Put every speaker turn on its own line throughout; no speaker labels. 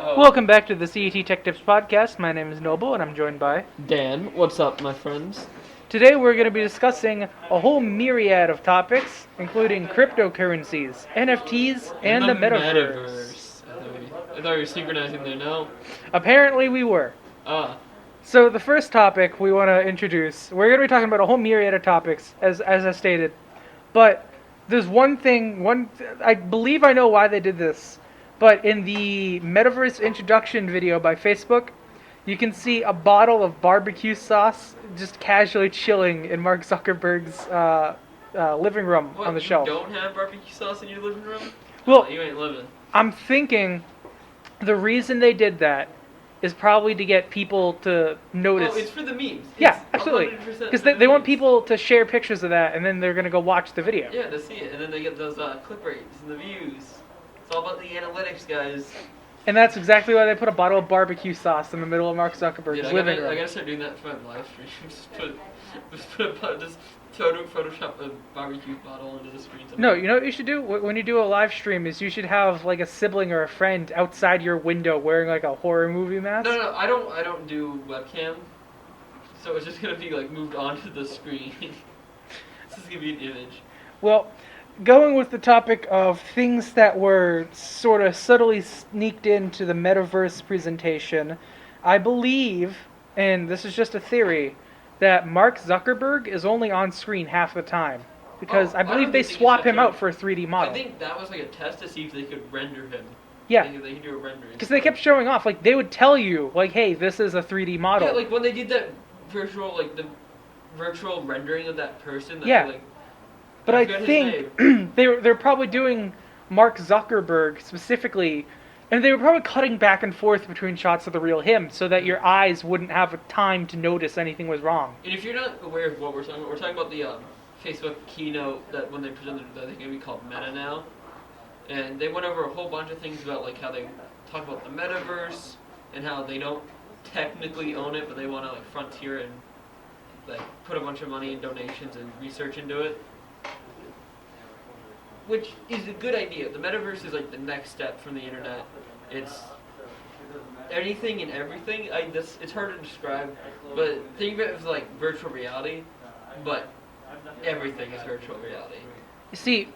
Welcome back to the CET Tech Tips podcast. My name is Noble, and I'm joined by
Dan, what's up, my friends?
Today we're going to be discussing a whole myriad of topics, including cryptocurrencies, NFTs, and the metaverse.
I thought you were synchronizing there, no?
Apparently we were. So the first topic we want to introduce, we're going to be talking about a whole myriad of topics, as I stated. But there's I believe I know why they did this. But in the metaverse introduction video by Facebook, you can see a bottle of barbecue sauce just casually chilling in Mark Zuckerberg's living room on the shelf.
You don't have barbecue sauce in your living room?
Well,
you ain't living.
I'm thinking the reason they did that is probably to get people to notice.
Oh, it's for the memes.
Yeah, absolutely. Because they want people to share pictures of that, and then they're going to go watch the video.
Yeah, to see it, and then they get those click rates and the views. It's all about the analytics, guys.
And that's exactly why they put a bottle of barbecue sauce in the middle of Mark Zuckerberg's living room.
I gotta start doing that for my live stream. just Photoshop a barbecue bottle into the screen.
No, you know what you should do when you do a live stream is you should have like a sibling or a friend outside your window wearing like a horror movie mask.
No, I don't do webcam, so it's just gonna be like moved onto the screen. This is gonna be an image.
Well, going with the topic of things that were sort of subtly sneaked into the metaverse presentation, I believe, and this is just a theory, that Mark Zuckerberg is only on screen half the time. Because I believe they swap him out for a 3D model.
I think that was like a test to see if they could render him.
Yeah.
They could do a rendering.
Because they kept showing off, like, they would tell you, like, hey, this is a 3D model.
Yeah, like when they did that the virtual rendering of that person.
Yeah. But I think they're probably doing Mark Zuckerberg specifically, and they were probably cutting back and forth between shots of the real him so that your eyes wouldn't have time to notice anything was wrong.
And if you're not aware of what we're talking about the Facebook keynote that when they presented, I think it'd be called Meta now. And they went over a whole bunch of things about like how they talk about the metaverse and how they don't technically own it, but they want to like frontier and like put a bunch of money and donations and research into it. Which is a good idea. The metaverse is like the next step from the internet. It's anything and everything. It's hard to describe, but think of it as like virtual reality, but everything is virtual reality.
You see,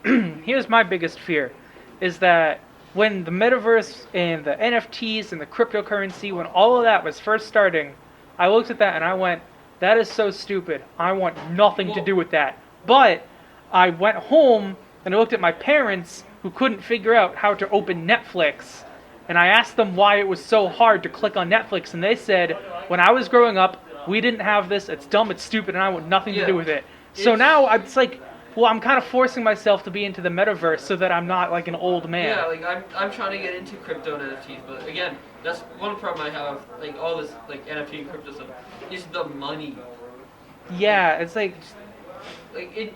here's my biggest fear, is that when the metaverse and the NFTs and the cryptocurrency, when all of that was first starting, I looked at that and I went, that is so stupid. I want nothing to do with that. But I went home and I looked at my parents who couldn't figure out how to open Netflix. And I asked them why it was so hard to click on Netflix. And they said, when I was growing up, we didn't have this. It's dumb, it's stupid, and I want nothing to do with it. So now it's like, well, I'm kind of forcing myself to be into the metaverse so that I'm not like an old man.
Yeah, like I'm trying to get into crypto and NFTs. But again, that's one problem I have, like all this like NFT and crypto stuff, is the money.
Yeah, it's like...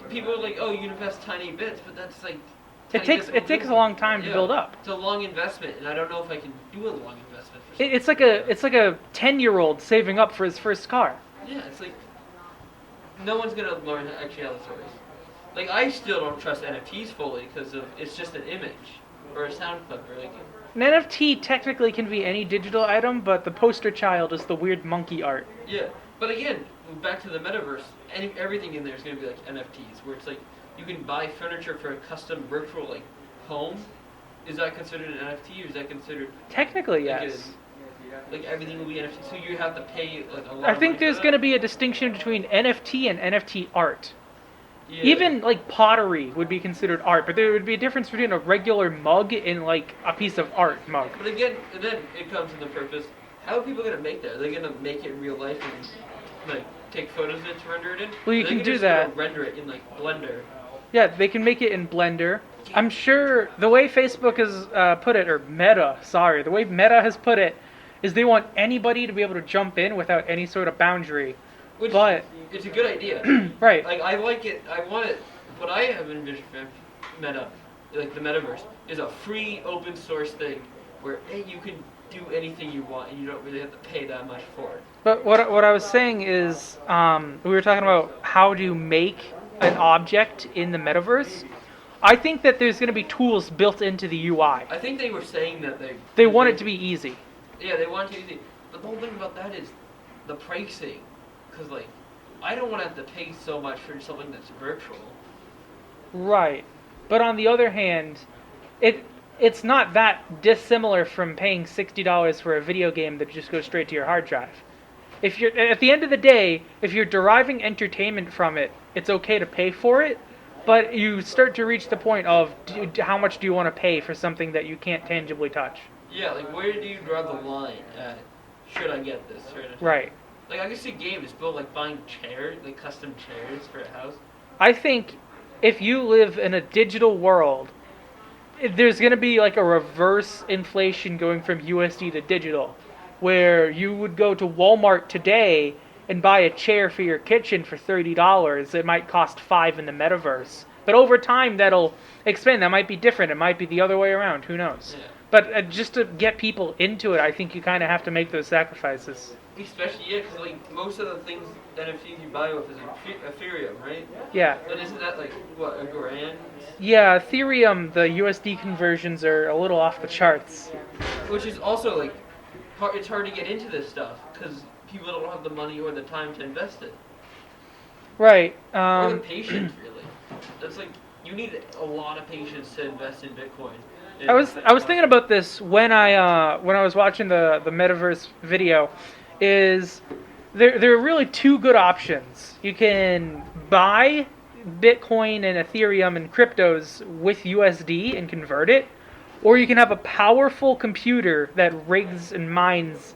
people are like, oh, you invest tiny bits, but that's like...
It takes a long time to build up.
It's a long investment, and I don't know if I can do a long investment.
It's like a 10-year-old saving up for his first car.
Yeah, it's like no one's gonna learn actually how this works. Like I still don't trust NFTs fully because it's just an image or a sound clip or like.
An NFT technically can be any digital item, but the poster child is the weird monkey art.
Yeah, but again, back to the metaverse, everything in there is gonna be like NFTs, where it's like. You can buy furniture for a custom virtual like home. Is that considered an NFT or is that considered?
Technically, yes.
Like everything will be NFT, so you have to pay like a lot.
I think there's going to be a distinction between NFT and NFT art.
Yeah.
Even like pottery would be considered art, but there would be a difference between a regular mug and like a piece of art mug.
But again, then it comes to the purpose. How are people going to make that? Are they going to make it in real life and like take photos of it to render it in?
Well, you can do that.
Render it in like Blender.
Yeah, they can make it in Blender. I'm sure the way Facebook has put it, or Meta, the way Meta has put it, is they want anybody to be able to jump in without any sort of boundary. But
it's a good idea.
Right.
Like I like it. I want it. What I have envisioned for Meta, like the metaverse, is a free open source thing where hey, you can do anything you want and you don't really have to pay that much for it.
But what I was saying is, we were talking about how to make an object in the metaverse. I think that there's going to be tools built into the UI.
I think they were saying that
They want it to be easy.
Yeah, they want it to be easy. But the whole thing about that is the pricing. Because, like, I don't want to have to pay so much for something that's virtual.
Right. But on the other hand, it's not that dissimilar from paying $60 for a video game that just goes straight to your hard drive. If you're at the end of the day, if you're deriving entertainment from it, it's okay to pay for it, but you start to reach the point of how much do you want to pay for something that you can't tangibly touch?
Yeah, like where do you draw the line at? Should I get this?
Right.
Like I can see games built like buying chairs, like custom chairs for a house.
I think if you live in a digital world, there's going to be like a reverse inflation going from USD to digital, where you would go to Walmart today and buy a chair for your kitchen for $30. It might cost $5 in the metaverse. But over time, that'll expand. That might be different. It might be the other way around. Who knows?
Yeah.
But just to get people into it, I think you kind of have to make those sacrifices.
Especially, yeah, because like most of the things NFTs you buy with is Ethereum, right?
Yeah.
But isn't that like what, $1,000?
Yeah, Ethereum, the USD conversions are a little off the charts.
Which is also like, it's hard to get into this stuff because people don't have the money or the time to invest it.
Right.
Or the patience, really. That's like you need a lot of patience to invest in Bitcoin.
I was thinking about this when I was watching the metaverse video. Is there are really two good options. You can buy Bitcoin and Ethereum and cryptos with USD and convert it, or you can have a powerful computer that rigs and mines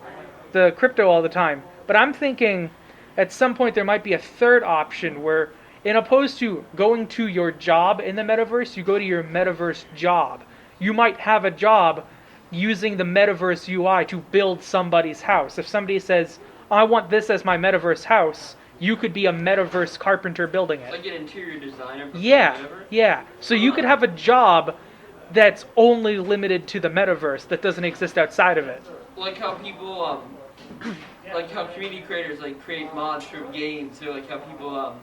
the crypto all the time. But I'm thinking at some point there might be a third option where, in opposed to going to your job in the metaverse, you go to your metaverse job. You might have a job using the metaverse UI to build somebody's house. If somebody says, I want this as my metaverse house, you could be a metaverse carpenter building it.
Like an interior designer for
Yeah,
the metaverse?
yeah. So you could have a job that's only limited to the metaverse, that doesn't exist outside of it.
Like how people, like how community creators like create mods for games, or like how people,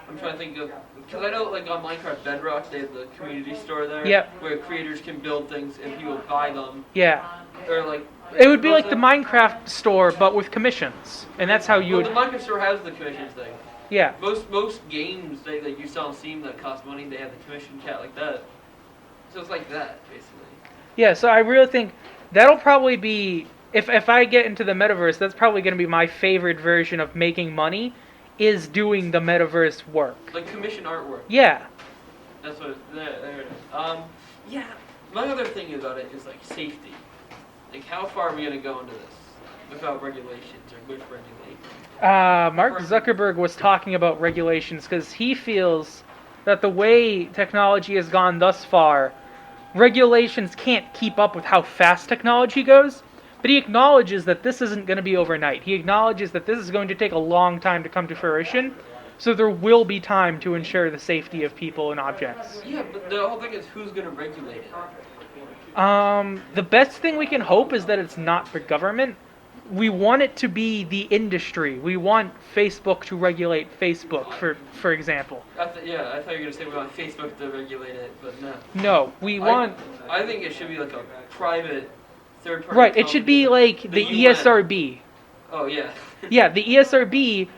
I'm trying to think of, because I know like on Minecraft Bedrock they have the community store there,
Yep.
where creators can build things and people buy them.
Yeah.
Or like
It would be like the Minecraft store, but with commissions, and that's how you
Well,
would.
the Minecraft store has the commissions thing.
Yeah.
Most games that you sell on Steam that cost money, they have the commission cat like that. So it's like that basically.
Yeah. So I really think that'll probably be, if I get into the metaverse, that's probably going to be my favorite version of making money, is doing the metaverse work.
Like commission artwork.
Yeah.
That's what there it is. Yeah. My other thing about it is like safety. Like how far are we gonna go into this without regulations, or which regulate?
Mark Zuckerberg was talking about regulations because he feels that the way technology has gone thus far, regulations can't keep up with how fast technology goes. But he acknowledges that this isn't going to be overnight. He acknowledges that this is going to take a long time to come to fruition. So there will be time to ensure the safety of people and objects.
Yeah, but the whole thing is who's gonna regulate it?
The best thing we can hope is that it's not the government. We want it to be the industry. We want Facebook to regulate Facebook, for example.
I thought you were gonna say we want Facebook to regulate it, but no.
No, we want.
I think it should be like a private third-party.
Right, it should be like the
UN.
ESRB.
Oh yeah.
Yeah, the ESRB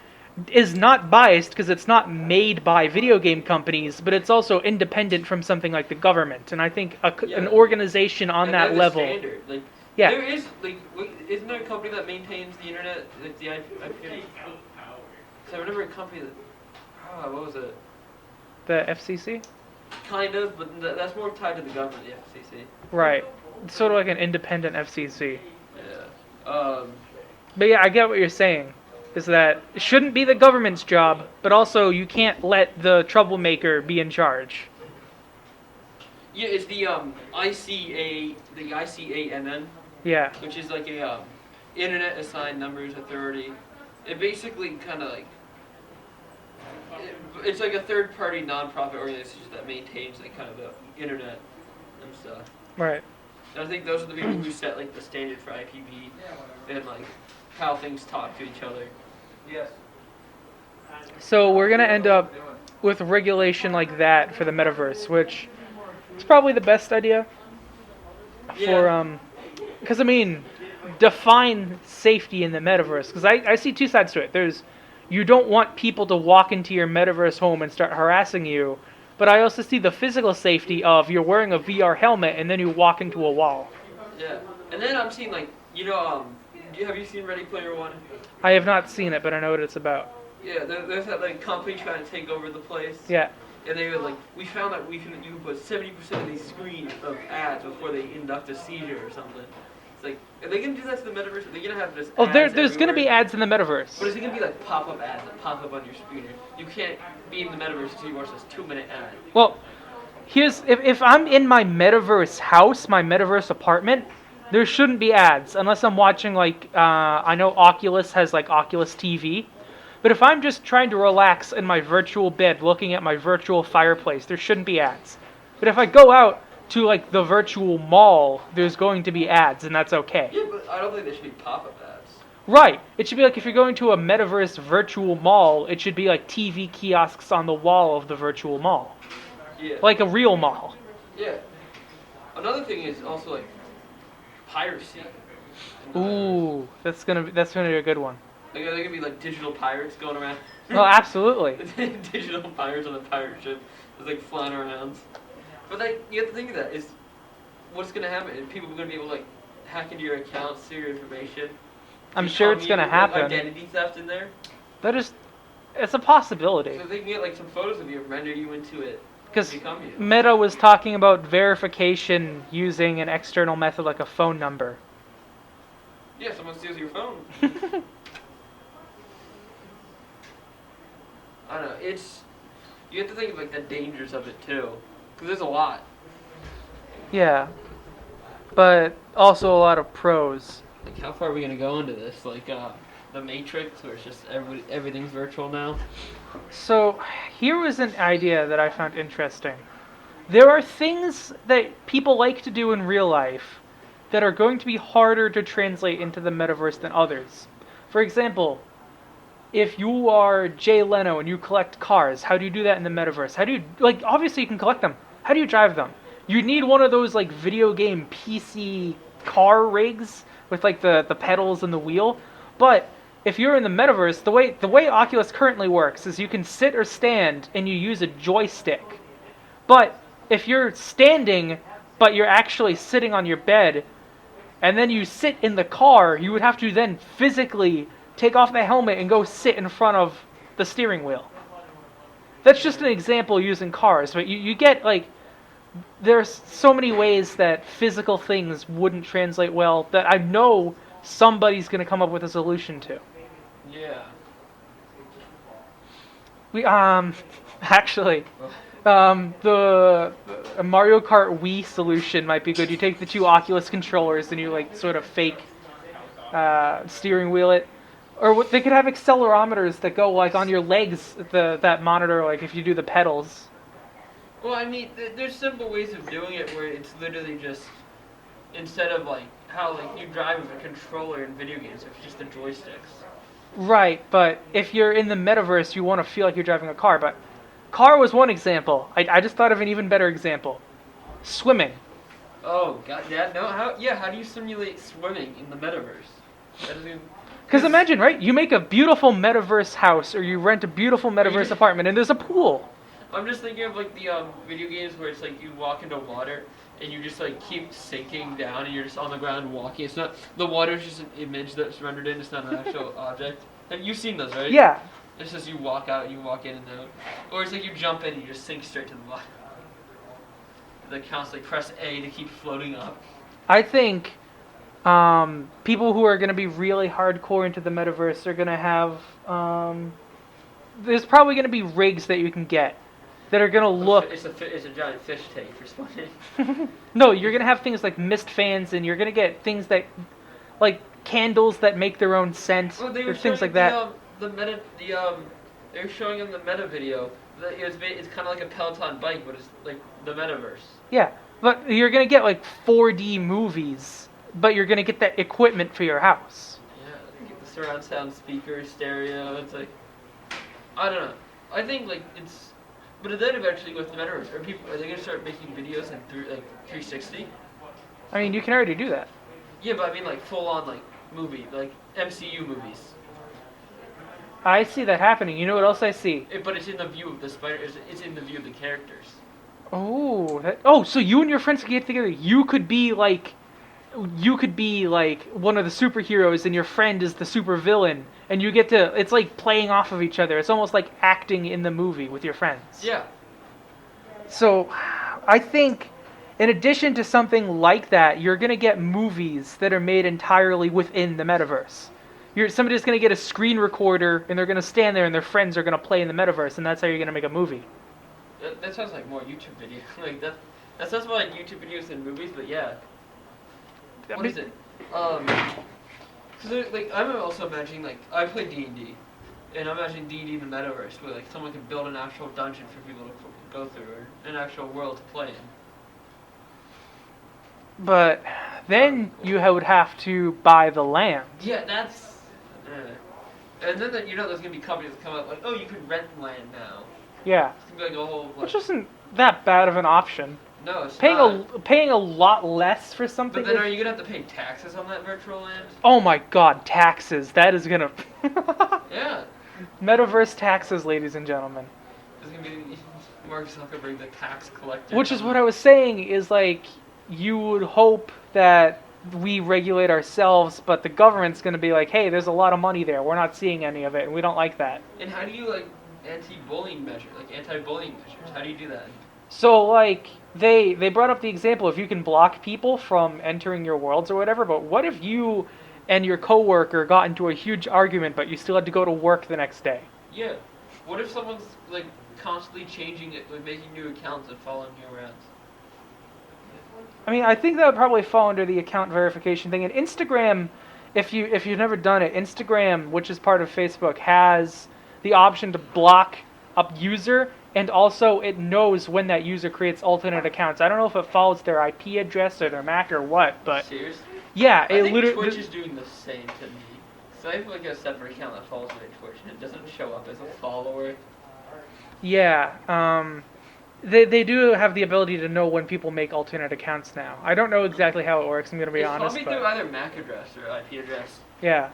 is not biased because it's not made by video game companies, but it's also independent from something like the government. And I think an organization on
And
that
they're the
level.
standard. Like,
Yeah.
there is like, isn't there a company that maintains the internet? Like the I forget. So I remember a company that, what was it?
The FCC?
Kind of, but that's more tied to the government, the FCC.
Right. It's sort of like an independent FCC.
Yeah.
But yeah, I get what you're saying. Is that it shouldn't be the government's job, but also you can't let the troublemaker be in charge.
Yeah, it's the ICANN,
Yeah.
which is like a Internet Assigned Numbers Authority. It basically kind of like it's like a third-party non-profit organization that maintains like kind of the internet and stuff.
Right.
And I think those are the people who set like the standard for IPv and like how things talk to each other.
Yes.
So we're gonna end up with regulation like that for the metaverse, which is probably the best idea for
Yeah.
because I mean, define safety in the metaverse. Because I see two sides to it. There's you don't want people to walk into your metaverse home and start harassing you, but I also see the physical safety of you're wearing a VR helmet and then you walk into a wall.
Yeah. And then I'm seeing like have you seen Ready Player One?
I have not seen it, but I know what it's about.
Yeah, there's that like company trying to take over the place.
Yeah.
And they were like, we found that you can put 70% of these screens of ads before they induct a seizure or something. It's like, are they gonna do that to the metaverse? Are they gonna have just
Oh,
ads
there's going to be
everywhere?
ads in the metaverse.
But is it gonna be like pop-up ads that pop up on your screen? You can't be in the metaverse until you watch this 2-minute ad.
Well, here's if I'm in my metaverse house, my metaverse apartment, there shouldn't be ads unless I'm watching like I know Oculus has like Oculus TV, but if I'm just trying to relax in my virtual bed looking at my virtual fireplace, there shouldn't be ads. But if I go out to like the virtual mall, there's going to be ads, and that's okay.
Yeah, but I don't think they should be pop-up ads.
Right. It should be like if you're going to a metaverse virtual mall, it should be like TV kiosks on the wall of the virtual mall.
Yeah.
Like a real mall.
Yeah. Another thing is also like piracy.
Ooh, that's gonna be a good one.
Like, are there gonna be like digital pirates going around?
Oh, absolutely.
Digital pirates on a pirate ship, just like flying around. But like, you have to think of that. Is what's gonna happen? Is people gonna be able to like hack into your account, steal your information?
I'm sure it's gonna happen.
Identity theft in there.
It's a possibility.
So they can get like some photos of you, render you into it.
Because
Become you.
Meta was talking about verification using an external method like a phone number.
Yeah, someone steals your phone. I don't know. You have to think of like the dangers of it too, because there's a lot.
Yeah, but also a lot of pros.
Like, how far are we gonna go into this? Like, the Matrix, where it's just everything's virtual now.
So here was an idea that I found interesting. There are things that people like to do in real life that are going to be harder to translate into the metaverse than others. For example, if you are Jay Leno and you collect cars, how do you do that in the metaverse? How do you, like, obviously you can collect them. How do you drive them? You need one of those, like, video game PC car rigs with, like, the pedals and the wheel. But if you're in the metaverse, the way Oculus currently works is you can sit or stand and you use a joystick. But if you're standing, but you're actually sitting on your bed, and then you sit in the car, you would have to then physically take off the helmet and go sit in front of the steering wheel. That's just an example using cars, but you get, like, there's so many ways that physical things wouldn't translate well that I know somebody's going to come up with a solution to.
Yeah.
We actually the Mario Kart Wii solution might be good. You take the two Oculus controllers and you like sort of fake steering wheel it, or they could have accelerometers that go like on your legs. That monitor like if you do the pedals.
Well, I mean, there's simple ways of doing it where it's literally just instead of like how like you drive with a controller in video games, it's just the joysticks.
Right, but if you're in the metaverse, you want to feel like you're driving a car. But car was one example. I just thought of an even better example. Swimming.
Oh god, yeah, no, how do you simulate swimming in the metaverse? That doesn't even...
Because imagine, right? You make a beautiful metaverse house, or you rent a beautiful metaverse apartment, and there's a pool.
I'm just thinking of like the video games where it's like you walk into water and you just like keep sinking down and you're just on the ground walking. It's not the water's just an image that's rendered in. It's not an actual object. Have you seen those, right?
Yeah.
It's just you walk out, you walk in and out, or it's like you jump in and you just sink straight to the bottom. That counts like press A to keep floating up.
I think people who are going to be really hardcore into the metaverse are going to have. There's probably going to be rigs that you can get that are going to look.
It's a giant fish tank for swimming.
No, you're going to have things like mist fans, and you're going to get things that, like candles that make their own scent, or things like that.
They were showing in the meta video that it's kind of like a Peloton bike, but it's like the metaverse.
Yeah, but you're going to get like 4D movies, but you're going to get that equipment for your house.
Yeah, you get the surround sound speakers, stereo. It's like, I don't know. I think like But then eventually with the metaverse, are they gonna start making videos in 360?
I mean, you can already do that.
Yeah, but I mean like full on like movie, like MCU movies.
I see that happening. You know what else I see?
But it's in the view of the spider. It's in the view of the characters.
Oh, so you and your friends could get together. You could be like one of the superheroes, and your friend is the supervillain, and you get to. It's like playing off of each other. It's almost like acting in the movie with your friends.
Yeah.
So, I think, in addition to something like that, you're gonna get movies that are made entirely within the metaverse. Somebody's gonna get a screen recorder, and they're gonna stand there, and their friends are gonna play in the metaverse, and that's how you're gonna make a movie.
That sounds like more YouTube video. Like that. That sounds more like YouTube videos than movies. But yeah. What is it? Like I'm also imagining like I play D&D, and I'm imagining D&D in the metaverse where like someone can build an actual dungeon for people to go through, or an actual world to play in.
But then you would have to buy the land.
Yeah, that's. And then there's gonna be companies that come up like, oh, you can rent land now.
Yeah.
It's gonna be like a whole. Like,
Which isn't that bad of an option.
No, it's
Paying
not.
Paying a lot less for something.
But then, are you gonna have to pay taxes on that virtual land?
Oh my God, taxes! That is gonna.
Yeah.
Metaverse taxes, ladies and gentlemen.
It's gonna be Mark Zuckerberg, the tax collector.
Which is what I was saying. Is like you would hope that we regulate ourselves, but the government's gonna be like, hey, there's a lot of money there. We're not seeing any of it, and we don't like that.
And how do you like anti-bullying measures? How do you do that?
So like they brought up the example if you can block people from entering your worlds or whatever, but what if you and your coworker got into a huge argument but you still had to go to work the next day?
Yeah. What if someone's like constantly changing it, like making new accounts and following you around?
I mean, I think that would probably fall under the account verification thing. And Instagram, if you've never done it, Instagram, which is part of Facebook, has the option to block a user, and also it knows when that user creates alternate accounts. I don't know if it follows their IP address or their MAC or what, but
seriously?
yeah,
I
it
think
literally.
Twitch is doing the same to me. So I have like a separate account that follows my Twitch, and it doesn't show up as a follower.
Yeah, they do have the ability to know when people make alternate accounts now. I don't know exactly how it works. I'm gonna be honest.
It's probably through either MAC address or IP address.
Yeah.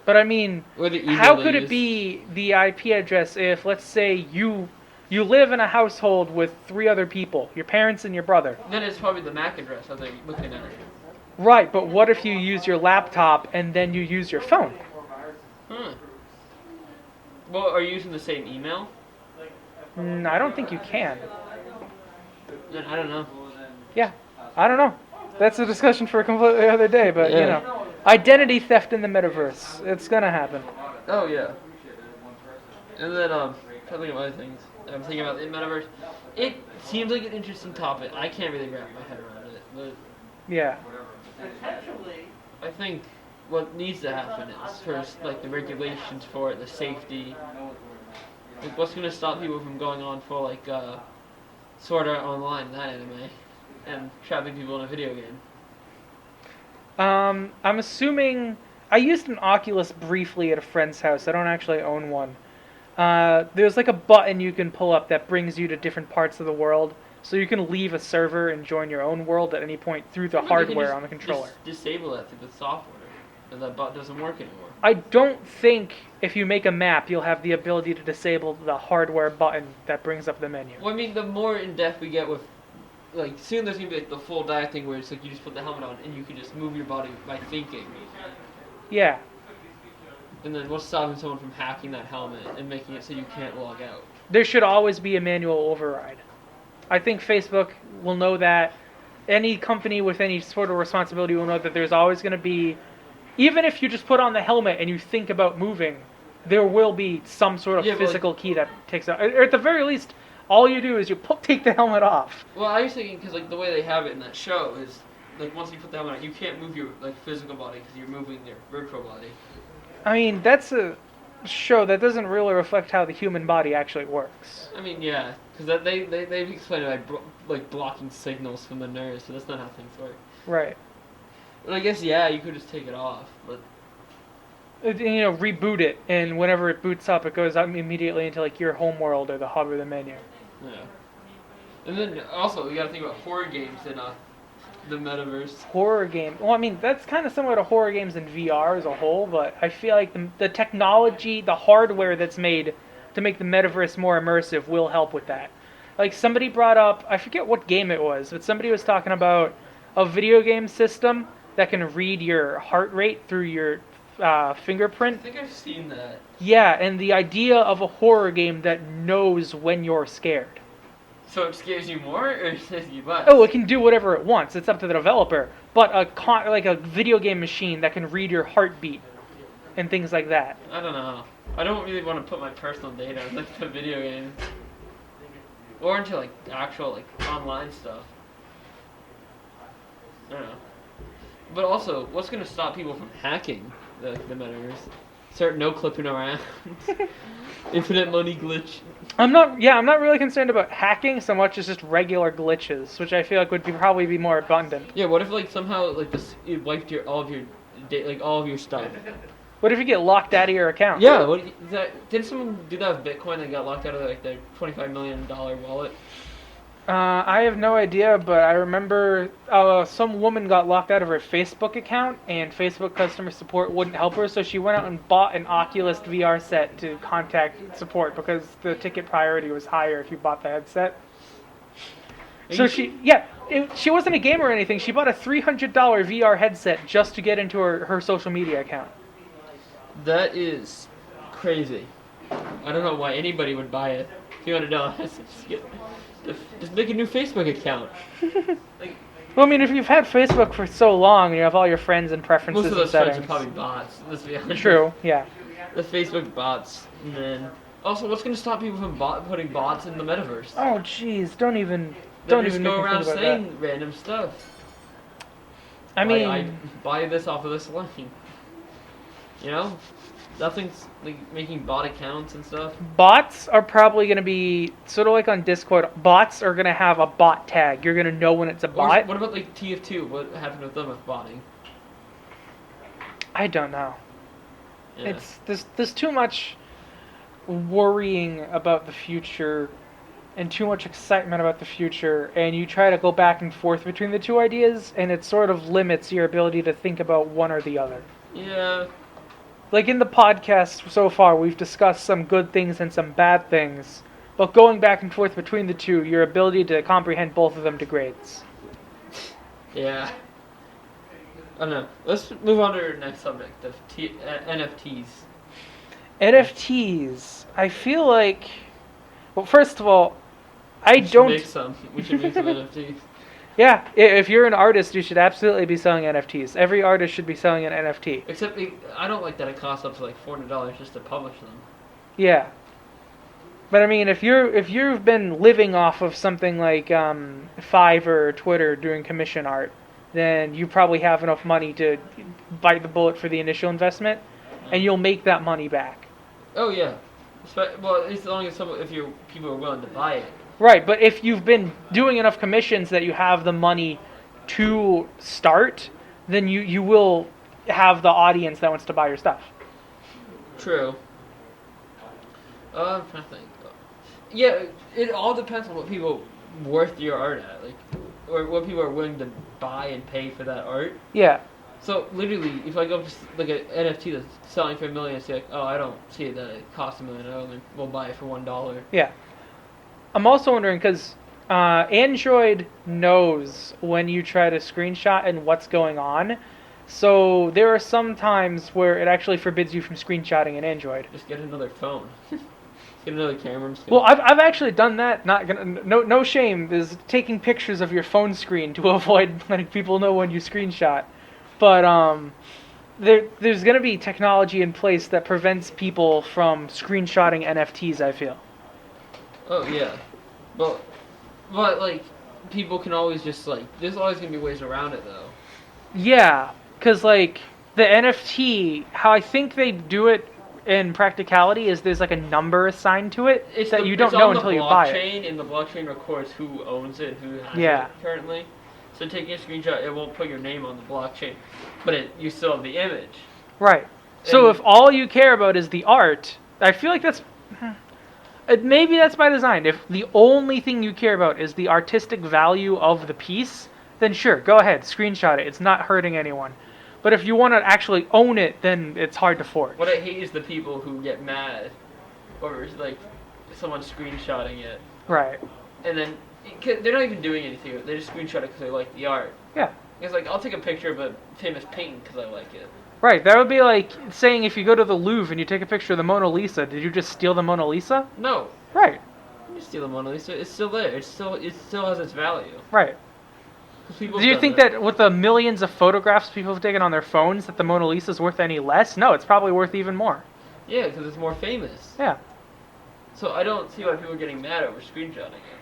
But I mean,
Or the email
how
they
could it
use.
be the IP address if, let's say, you live in a household with 3 other people, your parents and your brother?
Then it's probably the MAC address that they're looking at.
Right, but what if you use your laptop and then you use your phone?
Well, are you using the same email?
I don't think you can.
Then I don't know.
Yeah, I don't know. That's a discussion for a completely other day, but,
Yeah.
you know. Identity theft in the metaverse. It's gonna happen.
Oh yeah. And then trying to think of other things I'm thinking about in metaverse. It seems like an interesting topic. I can't really wrap my head around it, but
Yeah.
I think what needs to happen is first like the regulations for it, the safety. Like what's gonna stop people from going on for like Sword Art Online, that anime, and trapping people in a video game.
I'm assuming I used an Oculus briefly at a friend's house. I don't actually own one. There's like a button you can pull up that brings you to different parts of the world. So you can leave a server and join your own world at any point through the hardware on the controller.
Disable that through the software, and that button doesn't work anymore.
I don't think if you make a map, you'll have the ability to disable the hardware button that brings up the menu.
Well, I mean, the more in depth we get with, like, soon there's gonna be like the full dive thing where it's like you just put the helmet on and you can just move your body by thinking.
Yeah.
And then what's stopping someone from hacking that helmet and making it so you can't log out?
There should always be a manual override. I think Facebook will know that. Any company with any sort of responsibility will know that there's always going to be, even if you just put on the helmet and you think about moving, there will be some sort of physical key that takes out. Or at the very least, all you do is you take the helmet off.
Well, I was thinking because like the way they have it in that show is like once you put the helmet on, you can't move your like physical body because you're moving your virtual body.
I mean, that's a show that doesn't really reflect how the human body actually works.
I mean, yeah, because they've explained it by like blocking signals from the nerves, so that's not how things work.
Right.
And I guess yeah, you could just take it off, but
reboot it, and whenever it boots up, it goes out immediately into like your home world or the hub or the menu.
Yeah. And then also you got to think about horror games in the metaverse.
Horror game. Well, I mean that's kind of similar to horror games in VR as a whole, but I feel like the technology, the hardware that's made to make the metaverse more immersive will help with that. Like somebody brought up, I forget what game it was, but somebody was talking about a video game system that can read your heart rate through your
I
fingerprint.
think I've seen that.
Yeah, and the idea of a horror game that knows when you're scared.
So it scares you more or scares you less?
Oh, it can do whatever it wants. It's up to the developer. But like a video game machine that can read your heartbeat and things like that.
I don't know. I don't really want to put my personal data in like the video games. Or into like actual like online stuff. I don't know. But also, what's gonna stop people from hacking the metaverse? Start no clipping around. Infinite money glitch.
I'm not really concerned about hacking so much as just regular glitches, which I feel like would probably be more abundant.
Yeah, what if like somehow like this it wiped all of your stuff?
What if you get locked out of your account?
Yeah, did someone do that with Bitcoin and got locked out of like their $25 million wallet?
I have no idea, but I remember some woman got locked out of her Facebook account, and Facebook customer support wouldn't help her, so she went out and bought an Oculus VR set to contact support because the ticket priority was higher if you bought the headset. So she wasn't a gamer or anything. She bought a $300 VR headset just to get into her social media account.
That is crazy. I don't know why anybody would buy a $200. Just make a new Facebook account. Like,
well, I mean, if you've had Facebook for so long, you have all your friends and preferences
most of those
and
friends
settings.
are probably bots. Let's be honest.
True. Yeah.
The Facebook bots, and then also, what's going to stop people from putting bots in the metaverse?
Oh, jeez, don't even
Just
make
go
me
around
think about
saying
that.
random stuff.
I mean,
I buy this off of this link. You know, nothing's like making bot accounts and stuff.
bots are probably going to be sort of like on Discord. Bots are going to have a bot tag. You're going to know when it's a bot.
What about like TF2? What happened with them with botting?
I don't know.
Yeah.
There's too much worrying about the future and too much excitement about the future, and you try to go back and forth between the two ideas, and it sort of limits your ability to think about one or the other.
Yeah.
Like in the podcast so far, we've discussed some good things and some bad things, but going back and forth between the two, your ability to comprehend both of them degrades.
Yeah. I don't know. Let's move on to our next subject of NFTs.
NFTs. I feel like, well, first of all,
We should make some NFTs.
Yeah, if you're an artist, you should absolutely be selling NFTs. Every artist should be selling an NFT.
Except I don't like that it costs up to like $400 just to publish them.
Yeah. But I mean, if you've been living off of something like Fiverr or Twitter doing commission art, then you probably have enough money to bite the bullet for the initial investment, and you'll make that money back.
Oh yeah. Well, as long as people are willing to buy it.
Right, but if you've been doing enough commissions that you have the money to start, then you will have the audience that wants to buy your stuff.
True. I'm trying to think. Yeah, it all depends on what people worth your art at, like, or what people are willing to buy and pay for that art.
Yeah.
So literally, if I go just look at NFT that's selling for $1 million, it's like, oh, I don't see that it costs $1 million. I only will buy it for $1.
Yeah. I'm also wondering because Android knows when you try to screenshot and what's going on. So there are some times where it actually forbids you from screenshotting in Android.
Just get another phone. Just get another camera.
Well, I've actually done that. No shame is taking pictures of your phone screen to avoid letting people know when you screenshot. But there's gonna be technology in place that prevents people from screenshotting NFTs, I feel.
Oh yeah, but like people can always just like there's always gonna be ways around it though.
Yeah, because like the NFT, how I think they do it in practicality is there's like a number assigned to it that you don't know until you buy it.
And the blockchain records who owns it, who has
Yeah.
it currently. So taking a screenshot, it won't put your name on the blockchain, but you still have the image.
Right. So
And
if all you care about is the art, I feel like maybe that's by design. If the only thing you care about is the artistic value of the piece, then sure, go ahead, screenshot it. It's not hurting anyone. But if you want to actually own it, then it's hard to forge.
what I hate is the people who get mad over like someone screenshotting it,
Right.
and then they're not even doing anything. They just screenshot it because they like the art.
Yeah.
It's like I'll take a picture of a famous painting because I like it.
Right. That would be like saying if you go to the Louvre and you take a picture of the Mona Lisa, did you just steal the Mona Lisa?
No,
Right.
you steal the Mona Lisa. It's still there. It still has its value.
Right.
'Cause people
Do you
done
think
it.
that with the millions of photographs people have taken on their phones that the Mona Lisa is worth any less? No, it's probably worth even more.
Yeah, because it's more famous.
Yeah.
So I don't see why people are getting mad over screenshotting it.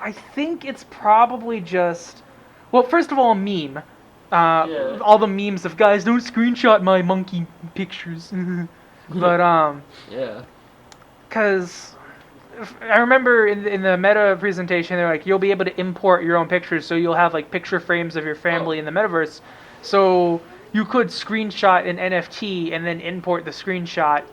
I think it's probably just, well, first of all, a meme.
Yeah.
All the memes of guys don't screenshot my monkey pictures. But
Yeah.
because I remember in the meta presentation, they're like, you'll be able to import your own pictures, so you'll have like picture frames of your family in the metaverse. So you could screenshot an NFT and then import the screenshot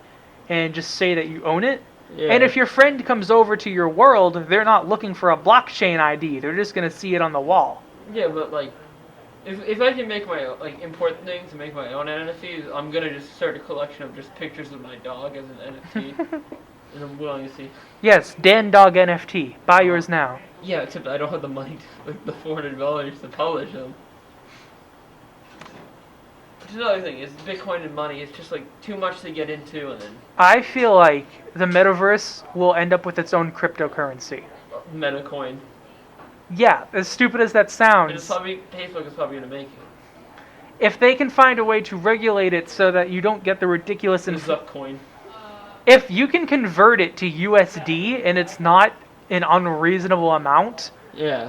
and just say that you own it.
Yeah.
And if your friend comes over to your world, they're not looking for a blockchain ID. They're just gonna see it on the wall.
Yeah, but like, if I can make my like import things and make my own NFTs, I'm gonna just start a collection of just pictures of my dog as an NFT, and I'm willing to see.
Yes, Dan Dog NFT. Buy yours now.
Yeah, except I don't have the money, like the $400 to publish them. Which is another thing, is Bitcoin and money. It's just like too much to get into, and then
I feel like the metaverse will end up with its own cryptocurrency.
Metacoin.
Yeah, as stupid as that
And it's
sounds,
probably Facebook is probably gonna make it.
if they can find a way to regulate it so that you don't get the ridiculous
The Zupcoin.
if you can convert it to USD and it's not an unreasonable amount,
Yeah.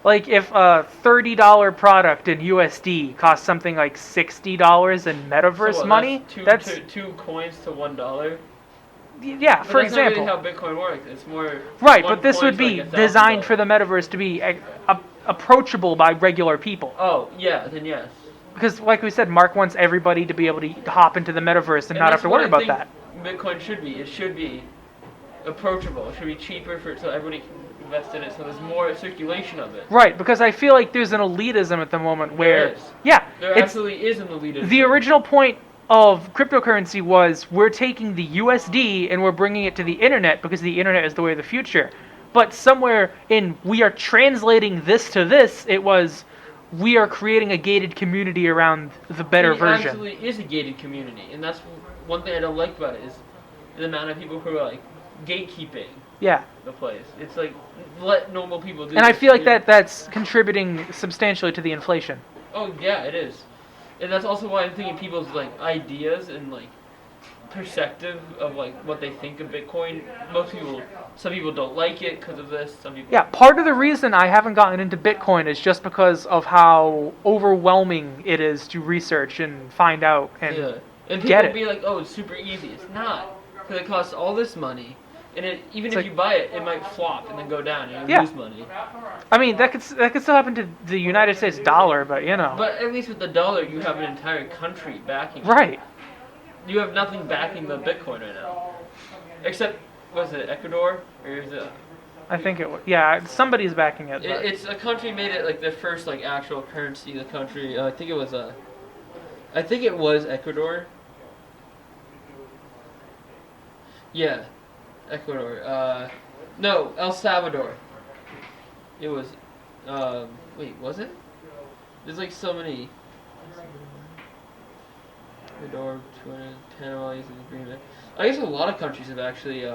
like if a $30 product in USD costs something like $60 in metaverse
So what,
money,
that's two coins to $1.
yeah,
But
for
that's not
example.
really how Bitcoin works. It's more
Right,
one
but this would
coin's
be
like
designed
$1,000.
for the metaverse to be approachable by regular people.
Oh yeah, then yes.
Because, like we said, Mark wants everybody to be able to hop into the metaverse and not have
that's
to
what
worry
I
about
think
that.
Bitcoin should be. It should be approachable. It should be cheaper so everybody can invest in it. So there's more circulation of it.
Right, because I feel like there's an elitism at the moment where,
There is.
yeah,
There
it's
absolutely is an elite.
the original point of cryptocurrency was we're taking the USD and we're bringing it to the internet because the internet is the way of the future. But somewhere in we are translating this to this, it was we are creating a gated community around the better version.
It actually is a gated community, and that's one thing I don't like about it is the amount of people who are like gatekeeping
Yeah.
the place. It's like let normal people do.
And I
this.
feel like that's contributing substantially to the inflation.
Oh yeah, it is, and that's also why I'm thinking people's like ideas and like perspective of like what they think of Bitcoin. Some people don't like it because of this. Some people.
Yeah, part of the reason I haven't gotten into Bitcoin is just because of how overwhelming it is to research and find out and
Yeah. And
get
people
it.
be like, oh, it's super easy. It's not, because it costs all this money, and even
It's
if
like-
you buy it, it might flop and then go down and you
Yeah.
lose money.
I mean, that could still happen to the United States dollar, but you know.
But at least with the dollar, you have an entire country backing it.
Right.
You have nothing backing the Bitcoin right now. Except, was it Ecuador? Or is it?
I think it was. Yeah, somebody's backing it. But
It's a country made it like their first like actual currency in the country. I think it was Ecuador. Yeah, Ecuador. No, El Salvador. It was. Wait, was it? There's like so many. Ecuador, Panama is an agreement. I guess a lot of countries have actually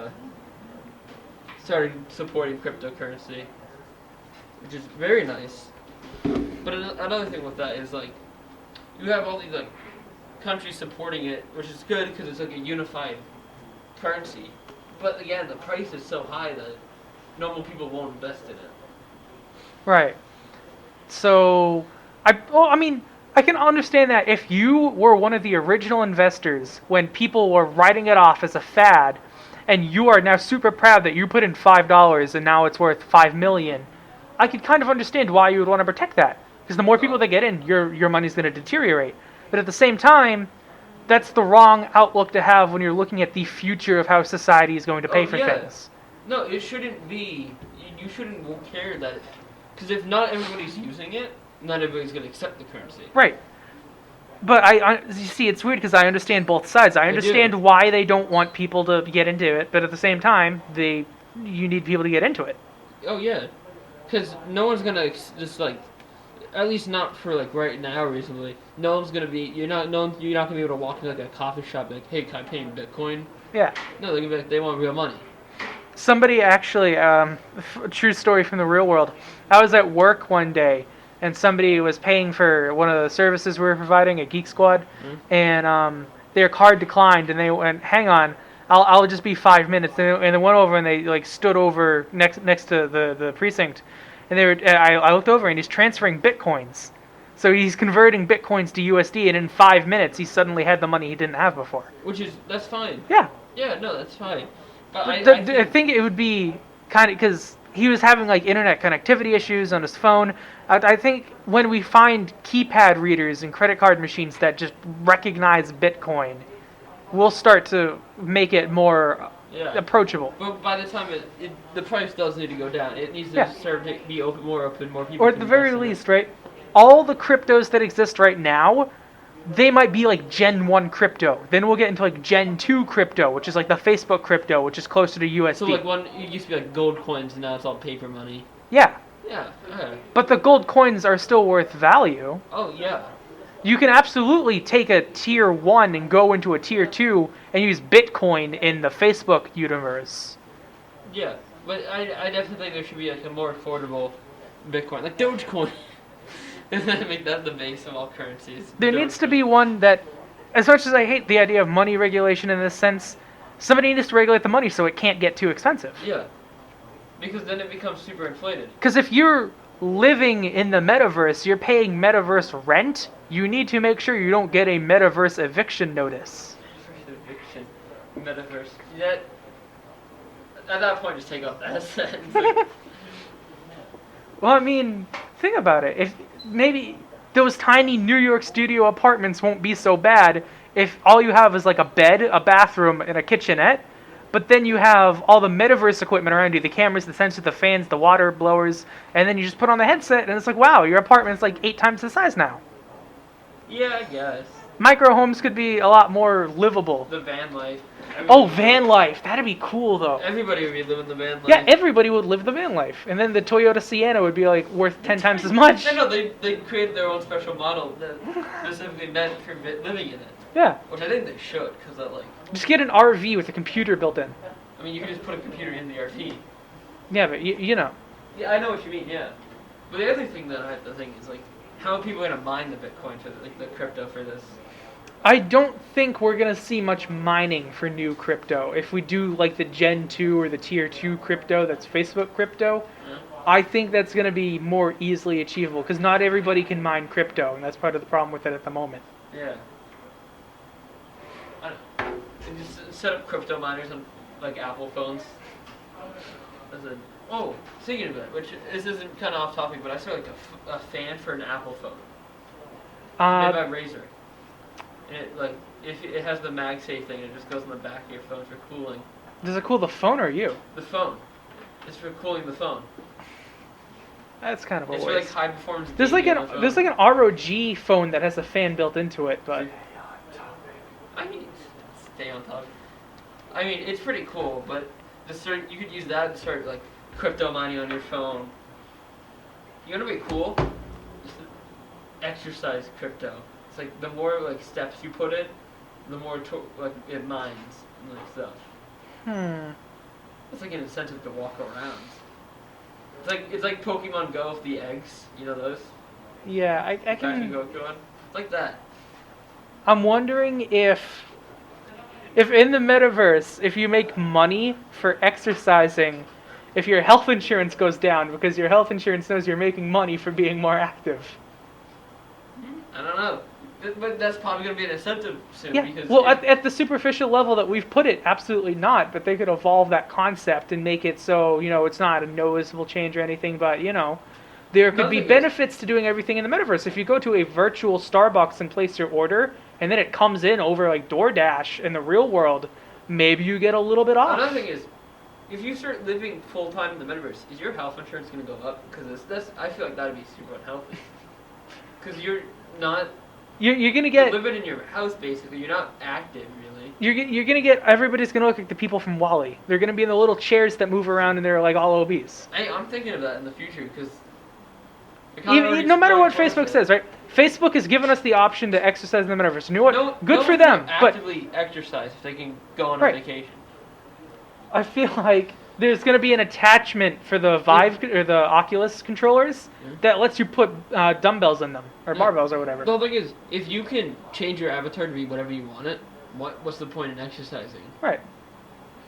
started supporting cryptocurrency, which is very nice. But another thing with that is like, you have all these like countries supporting it, which is good because it's like a unified currency. But again, the price is so high that normal people won't invest in it.
right. So, I mean, I can understand that if you were one of the original investors when people were writing it off as a fad, and you are now super proud that you put in $5 and now it's worth $5 million, I could kind of understand why you would want to protect that. Because the more people that get in, your money's going to deteriorate. But at the same time, that's the wrong outlook to have when you're looking at the future of how society is going to pay for things.
No, it shouldn't be. You shouldn't care that, because if not everybody's using it, not everybody's going to accept the currency.
Right. But you see, it's weird because I understand both sides. I understand why they don't want people to get into it, but at the same time, you need people to get into it.
Oh yeah, because no one's gonna just like, at least not for like right now recently. No one's gonna be. You're not gonna be able to walk into like a coffee shop like, hey, can I pay in Bitcoin?
Yeah.
No, they're gonna be like, they want real money.
Somebody actually, a true story from the real world. I was at work one day, and somebody was paying for one of the services we were providing at Geek Squad, and their card declined, and they went, "Hang on, I'll just be 5 minutes," and they went over and they like stood over next to the precinct, and I looked over and he's transferring bitcoins, so he's converting bitcoins to USD, and in 5 minutes he suddenly had the money he didn't have before.
That's fine.
Yeah.
Yeah, no, that's fine. But
I think it would be kind of because he was having like internet connectivity issues on his phone. I think when we find keypad readers and credit card machines that just recognize Bitcoin, we'll start to make it more approachable.
But by the time the price does need to go down, it needs to start to be more open, more people.
Or at the very least, right? All the cryptos that exist right now, they might be like Gen 1 crypto. Then we'll get into like Gen 2 crypto, which is like the Facebook crypto, which is closer to USD.
So like it used to be like gold coins, and now it's all paper money.
Yeah.
Yeah.
But the gold coins are still worth value.
Oh yeah.
You can absolutely take a tier 1 and go into a tier 2 and use Bitcoin in the Facebook universe.
Yeah, but I definitely think there should be like a more affordable Bitcoin, like Dogecoin. And then make that the base of all currencies.
There needs to be one that, as much as I hate the idea of money regulation in this sense, somebody needs to regulate the money so it can't get too expensive.
Yeah. Because then it becomes super inflated.
Because if you're living in the metaverse, you're paying metaverse rent, you need to make sure you don't get a metaverse eviction notice.
Eviction. Metaverse. At that point, just take off that sentence.
Well, I mean, think about it. If maybe those tiny New York studio apartments won't be so bad if all you have is like a bed, a bathroom, and a kitchenette, but then you have all the metaverse equipment around you, the cameras, the sensors, the fans, the water blowers, and then you just put on the headset, and it's like, wow, your apartment's like 8 times the size now.
Yeah, I guess.
Micro homes could be a lot more livable.
The van life.
Van life. That'd be cool, though.
Everybody would be living the van life.
Yeah, everybody would live the van life. And then the Toyota Sienna would be, like, worth 10 times as much.
No, they created their own special model that specifically meant for living in it.
Yeah.
Which I think they should, because that, like...
Just get an RV with a computer built in.
I mean, you can just put a computer in the RV.
Yeah, but you know.
Yeah, I know what you mean, yeah. But the other thing that I have to think is, like, how are people going to mine the Bitcoin for, like, the crypto for this?
I don't think we're going to see much mining for new crypto. If we do like the Gen 2 or the Tier 2 crypto that's Facebook crypto, I think that's going to be more easily achievable because not everybody can mine crypto, and that's part of the problem with it at the moment.
Yeah. I don't know. And just set up crypto miners on like Apple phones. Speaking of that, which this isn't kind of off topic, but I saw like a fan for an Apple phone. Made by Razer. And it has the MagSafe thing, and it just goes on the back of your phone for cooling.
Does it cool the phone or you?
The phone. It's for cooling the phone.
That's kind of a waste.
It's for like high performance.
There's like an ROG phone that has a fan built into it, but.
I mean, stay on top. I mean, it's pretty cool, but you could use that to start like crypto mining on your phone. You wanna be cool? Just exercise crypto. It's like the more like steps you put in, the more like it mines and like stuff. It's like an incentive to walk around. It's like Pokemon Go with the eggs. You know those?
Yeah, I can.
Goku one. It's like that.
I'm wondering if in the metaverse, if you make money for exercising, if your health insurance goes down because your health insurance knows you're making money for being more active.
I don't know. But that's probably going to be an incentive soon.
Yeah.
Because
well, at the superficial level that we've put it, absolutely not. But they could evolve that concept and make it so, it's not a noticeable change or anything. But, there could be benefits to doing everything in the metaverse. If you go to a virtual Starbucks and place your order, and then it comes in over like DoorDash in the real world, maybe you get a little bit off.
Another thing is, if you start living full time in the metaverse, is your health insurance going to go up? Because I feel like that would be super unhealthy. Because you're not.
You're gonna get
living in your house basically. You're not active really.
You're gonna get everybody's gonna look like the people from WALL-E. They're gonna be in the little chairs that move around and they're like all obese.
Hey, I'm thinking of that in the future because.
No matter what Facebook says, right? Facebook has given us the option to exercise in the metaverse. You know what? Good for them. But
actively exercise if they can go on a
Right.
vacation.
I feel like there's going to be an attachment for the Vive or the Oculus controllers that lets you put dumbbells in them or barbells or whatever.
The whole thing is, if you can change your avatar to be whatever you want it, what's the point in exercising?
Right.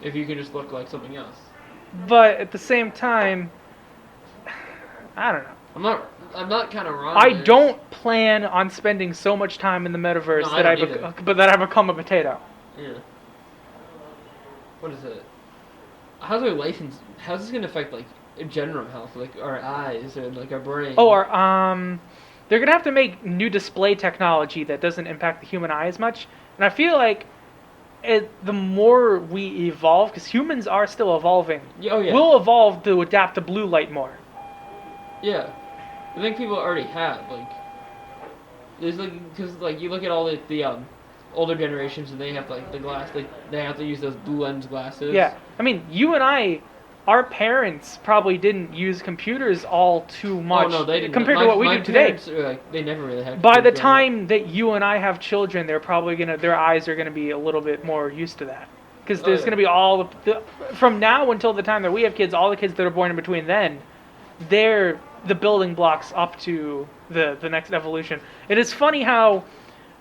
If you can just look like something else.
But at the same time, I don't know.
I'm not kind of wrong.
I don't plan on spending so much time in the metaverse
No,
that I become a potato.
Yeah. What is it? How's our license? How's this gonna affect like general health, like our eyes or like our brain?
They're gonna have to make new display technology that doesn't impact the human eye as much. And I feel like the more we evolve, because humans are still evolving, we'll evolve to adapt to blue light more.
Yeah, I think people already have there's because you look at all the older generations and they have like the glass, they have to use those blue lens glasses.
Yeah, I mean, you and I, our parents probably didn't use computers all too much.
Oh no, they didn't.
Compared to what we do today.
They never really had.
By the time that you and I have children, they're probably their eyes are gonna be a little bit more used to that. Because there's gonna be from now until the time that we have kids, all the kids that are born in between then, they're the building blocks up to the next evolution. It is funny how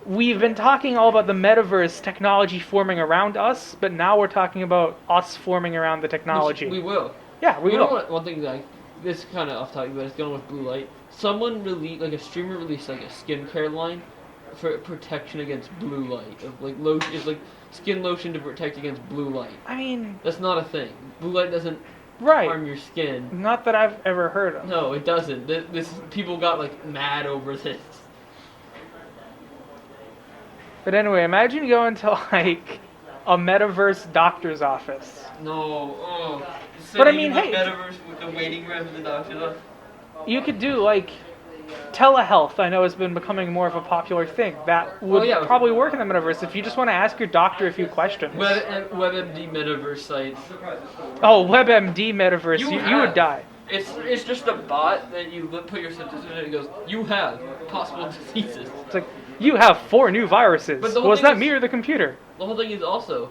we've been talking all about the metaverse technology forming around us, but now we're talking about us forming around the technology.
We will.
Yeah, we will.
Know what, one thing this is kind of off topic, but it's going with blue light. Someone released, a streamer released a skincare line for protection against blue light. Of lotion, it's skin lotion to protect against blue light.
I mean,
that's not a thing. Blue light doesn't harm your skin.
Not that I've ever heard of.
No, it doesn't. People got mad over this.
But anyway, imagine going to a metaverse doctor's office.
No,
but I mean, hey,
metaverse with the waiting room in the doctor's office.
You could do telehealth. I know has been becoming more of a popular thing. That would probably work in the metaverse if you just want to ask your doctor a few questions.
WebMD metaverse sites.
Oh, WebMD metaverse, you would die.
It's just a bot that you put your symptoms in and it goes, you have possible diseases.
It's like, you have 4 new viruses. Was that me or the computer?
The whole thing is also,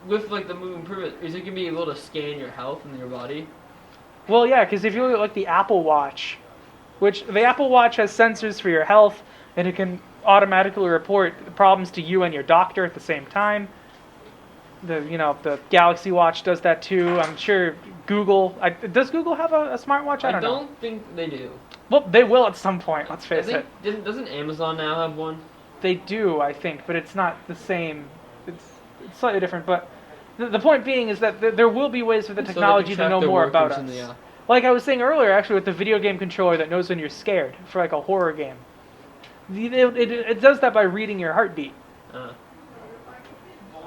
with the move improvement, is it going to be able to scan your health and your body?
Well, yeah, because if you look at the Apple Watch, which the Apple Watch has sensors for your health, and it can automatically report problems to you and your doctor at the same time. The Galaxy Watch does that too. I'm sure Google... does Google have a smartwatch? I don't know.
I don't think they do.
Well, they will at some point, let's face it.
Doesn't Amazon now have one?
They do, I think, but it's not the same. It's slightly different, but the point being is that there will be ways for the technology to know more about us. Like I was saying earlier, actually, with the video game controller that knows when you're scared for a horror game. It does that by reading your heartbeat.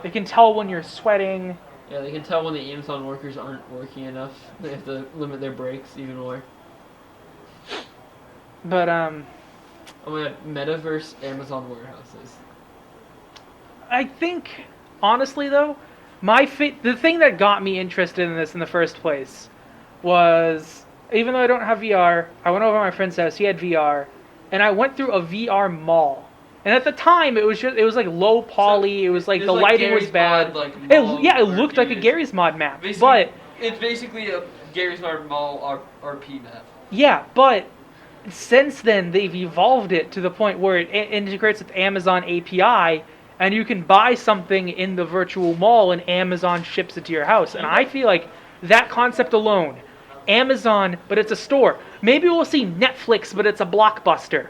It can tell when you're sweating.
Yeah, they can tell when the Amazon workers aren't working enough. They have to limit their breaks even more.
But
oh my god, metaverse Amazon warehouses.
I think, honestly though, the thing that got me interested in this in the first place was, even though I don't have VR, I went over to my friend's house, he had VR, and I went through a VR mall. And at the time, it was low poly. It was the lighting was bad. It looked like a Garry's Mod map. But
it's basically a Garry's Mod mall RP map.
Yeah, but since then they've evolved it to the point where it integrates with Amazon API, and you can buy something in the virtual mall, and Amazon ships it to your house. And I feel like that concept alone, Amazon, but it's a store. Maybe we'll see Netflix, but it's a Blockbuster.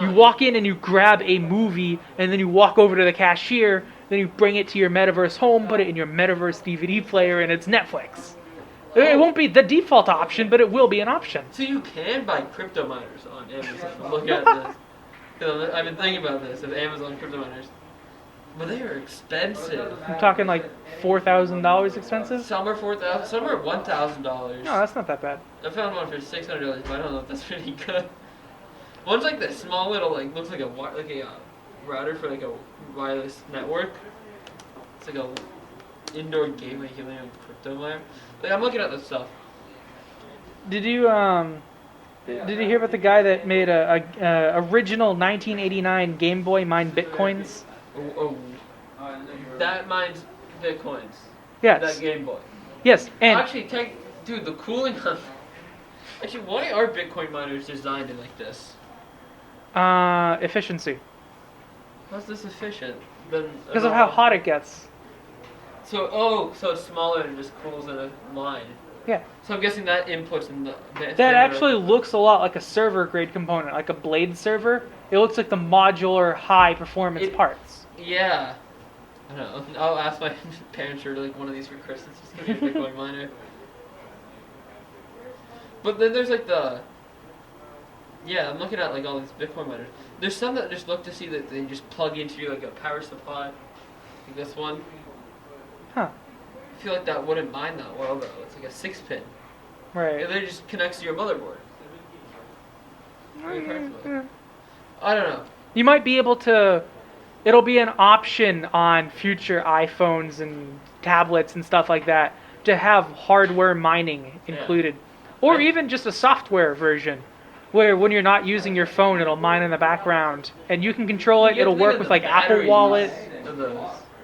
You walk in and you grab a movie, and then you walk over to the cashier, then you bring it to your metaverse home, put it in your metaverse DVD player, and it's Netflix. It won't be the default option, but it will be an option.
So you can buy crypto miners on Amazon. Look at this. 'Cause I've been thinking about this of Amazon crypto miners, but they are expensive.
I'm talking like $4,000 expensive.
Some are 4,000, some are
No,
$1,000.
that's not that bad.
I found one for $600, but I don't know if that's really good. One's like this small little looks like a router for like a wireless network. It's like a indoor gateway helium crypto miner. Like I'm looking at this stuff.
Did you hear about the guy that made a original 1989 Game Boy mine bitcoins?
Oh, that mines bitcoins.
Yes.
That Game Boy.
Yes, and
Actually, dude, the cooling on. Actually, why are Bitcoin miners designed in like this?
efficiency
How's this efficient?
because of how hot it gets.
So it's smaller and just cools in a line.
Yeah.
So I'm guessing that inputs in the
That actually looks a lot like a server grade component, like a blade server. It looks like the modular high performance parts.
Yeah. I don't know. I'll ask my parents for like one of these for Christmas. Just give me a Bitcoin miner. But then there's like yeah, I'm looking at like all these Bitcoin miners. There's some that just look to see that they just plug into like a power supply. Like this one.
Huh.
I feel like that wouldn't mine that well though. It's like a 6-pin.
Right.
It literally just connects to your motherboard. I don't know.
You might be able to. It'll be an option on future iPhones and tablets and stuff like that to have hardware mining included, or even just a software version, where when you're not using your phone, it'll mine in the background and you can control it. It'll work with like Apple Wallet.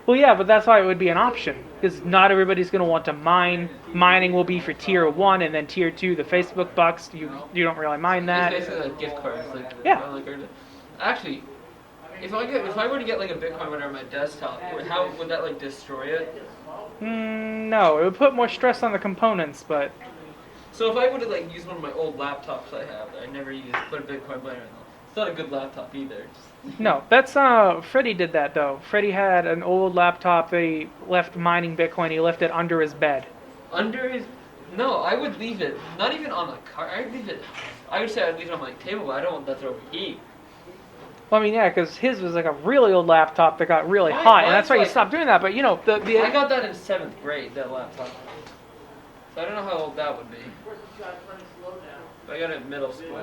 Well, yeah, but that's why it would be an option, because not everybody's going to want to mine. Mining will be for tier 1, and then tier 2, the Facebook bucks. You don't really mind that.
It's basically like gift cards.
Yeah.
Actually, if I were to get like a Bitcoin miner on my desktop, how would that like destroy it?
No, it would put more stress on the components, but.
So if I were to like use one of my old laptops I have that I never use, put a Bitcoin miner in them, it's not a good laptop either.
No, that's Freddie did that though. Freddie had an old laptop. They left mining Bitcoin. He left it under his bed.
Under his? No, I would leave it. Not even on the car. I'd leave it. I would say I'd leave it on my table, but I don't want that to overheat.
Well, I mean, yeah, because his was like a really old laptop that got really hot, and that's why you stopped doing that. But you know,
I got that in 7th grade. That laptop. So I don't know how old that would be. But I got it in middle school.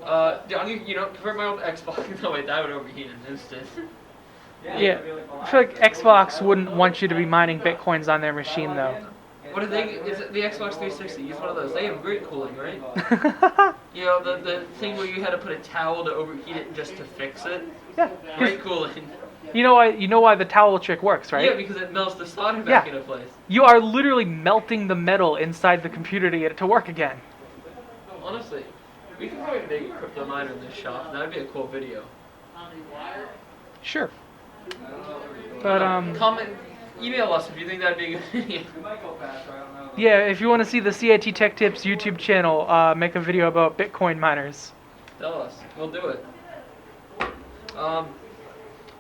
Compare my old Xbox. No wait, that would overheat in an instant.
Yeah, I feel like Xbox wouldn't want you to be mining Bitcoins on their machine though.
What do they? Is it the Xbox 360? Use one of those. They have great cooling, right? You know the thing where you had to put a towel to overheat it just to fix it.
Yeah.
Great cooling.
You know why the towel trick works, right?
Yeah, because it melts the solder back into place.
You are literally melting the metal inside the computer to get it to work again.
Honestly, we could probably make a crypto miner in this shop. That'd be a cool video.
Sure. But
email us if you think that'd be a good video.
Yeah, if you want to see the CIT Tech Tips YouTube channel, make a video about Bitcoin miners.
Tell us. We'll do it.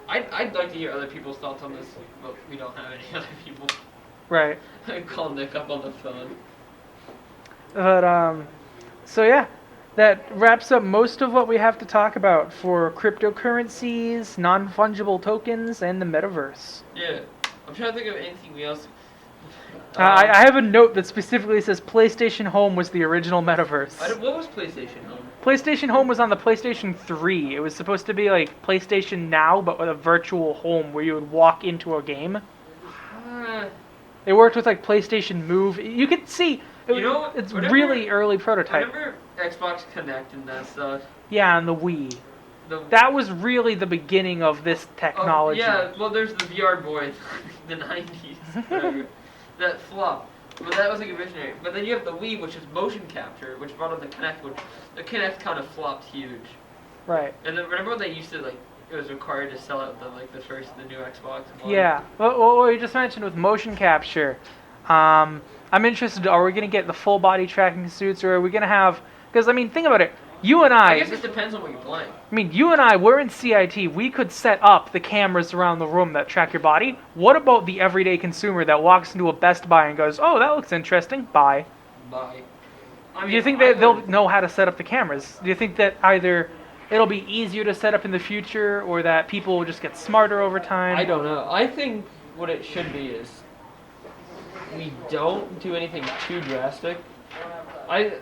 I'd like to hear other people's thoughts on this, but we don't have any other people.
Right.
I call Nick up on the phone.
But so yeah, that wraps up most of what we have to talk about for cryptocurrencies, non-fungible tokens, and the metaverse.
Yeah. I'm trying to think of anything else.
I have a note that specifically says PlayStation Home was the original metaverse.
What was PlayStation Home?
PlayStation Home was on the PlayStation 3. It was supposed to be like PlayStation Now, but with a virtual home where you would walk into a game. It worked with like PlayStation Move. You could see. It's really early prototype.
Remember Xbox Connect and that stuff?
Yeah, and the Wii. That was really the beginning of this technology.
Yeah, well, there's the VR boy, the 90s, that flopped. But that was like a visionary. But then you have the Wii, which is motion capture, which brought on the Kinect, which the Kinect kind of flopped huge.
Right.
And then remember when they used to it was required to sell out the new Xbox One?
Yeah. Well, what you just mentioned with motion capture, I'm interested. Are we going to get the full body tracking suits, or are we going to have? Because I mean, think about it. You and
I guess it depends on what you're playing.
I mean, you and I, we're in CIT. We could set up the cameras around the room that track your body. What about the everyday consumer that walks into a Best Buy and goes, "Oh, that looks interesting. Buy."
Buy.
Do you think they'll know how to set up the cameras? Do you think that either it'll be easier to set up in the future, or that people will just get smarter over time?
I don't know. I think what it should be is we don't do anything too drastic. I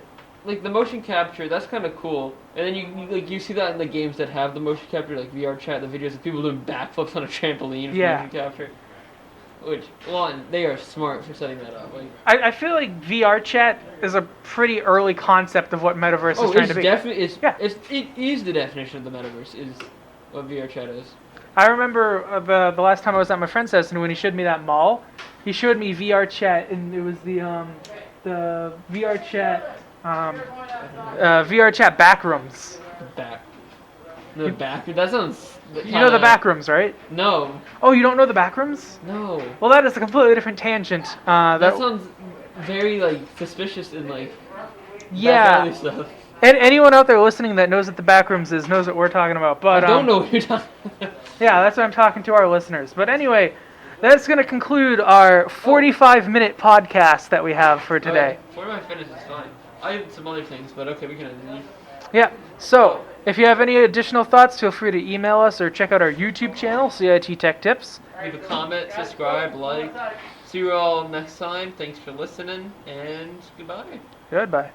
like the motion capture. That's kind of cool. And then you see that in the games that have the motion capture, like VR chat, the videos of people doing backflips on a trampoline for motion capture. Which, one, they are smart for setting that up. Like,
I feel like VR chat is a pretty early concept of what metaverse is trying to be.
It is the definition of the metaverse, is what VR chat is.
I remember the last time I was at my friend's house, and when he showed me that mall, he showed me VR chat, and it was the VR chat VR chat backrooms.
The back. That sounds.
You know the backrooms, right?
No.
Oh, you don't know the backrooms?
No.
Well, that is a completely different tangent.
That sounds very like suspicious and like.
Yeah.
Stuff.
And anyone out there listening that knows what the backrooms is knows what we're talking about. But
I don't know what you're talking about.
Yeah, that's what I'm talking to our listeners. But anyway, that's going to conclude our 45-minute podcast that we have for today.
45 minutes is fine. I have some other things, but okay, we can end.
Yeah. So, if you have any additional thoughts, feel free to email us or check out our YouTube channel, CIT Tech Tips.
Leave a comment, subscribe, like. See you all next time. Thanks for listening, and goodbye.
Goodbye.